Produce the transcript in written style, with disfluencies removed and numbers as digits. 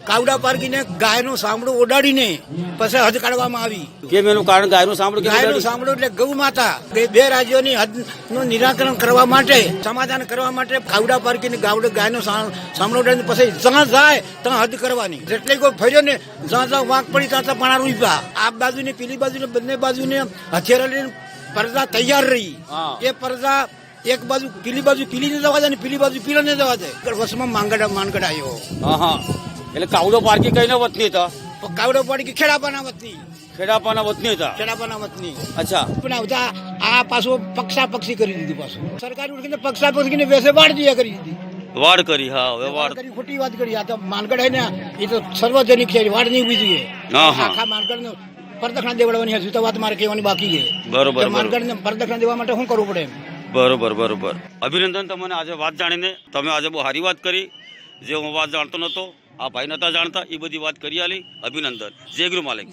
કાવડા પારકીને ગાયનું સાંભળું ઓડાડીને પછી હદ કાઢવામાં આવી. કેમ એનું કારણ ગાયનું સાંભળું? ગાયનું સાંભળું એટલે ગૌ માતા. બે રાજ્યોની હદનું નિરાકરણ કરવા માટે, સમાધાન કરવા માટે કાવડા પારકીને ગાયનું સાંભળું ઓડાડીને પછી જ્યાં જાય ત્યાં હદ કરવાની. એટલે કોઈ ફર્યો ને જ્યાં વાંક પડી ત્યાં પાણા રૂપ્યા. આ બાજુ ને પેલી બાજુ ને બંને બાજુ ને હથિયાર લઈને પરદા તૈયાર રહી. એ પરદા એક બાજુ પીલી ને જવા દે ને પેલી બાજુ પીલા ને જવા દે. વસમાં માનગઢ આવ્યો. એટલે કાવડો પારકી કઈ વતની હતા? કાવડો પારકી ખેડાપાના વતની. ખેડાપાના વતની હતા. ખેડાપાના વતની. અચ્છા. પણ આ પાછું પક્ષી કરી દીધું. પાછું સરકારે ઉઠીને પક્ષી વેસે વાડ દિયા કરી દીધી. વાડ કરી. હા, હવે વાડ કરી. ખોટી વાત કરી. આ તો માનગઢ હે ને, એ તો સર્વજનિક છે. વાડ નહીં ઉભી જોઈએ. આખા માનગઢ ને પરદખણા દેવડાવવાની હજુ તો વાત મારે કહેવાની બાકી છે. બરોબર. માનગઢ ને પરદખણા દેવા માટે શું કરવું પડે? બરોબર. અભિનંદન તમને આજે વાત જાણીને. તમે આજે બહુ સારી વાત કરી. જે હું વાત જાણતો નતો, આ ભાઈ નતા જાણતા, એ બધી વાત કરી આલી. અભિનંદન. જય ગૃહ માલિક.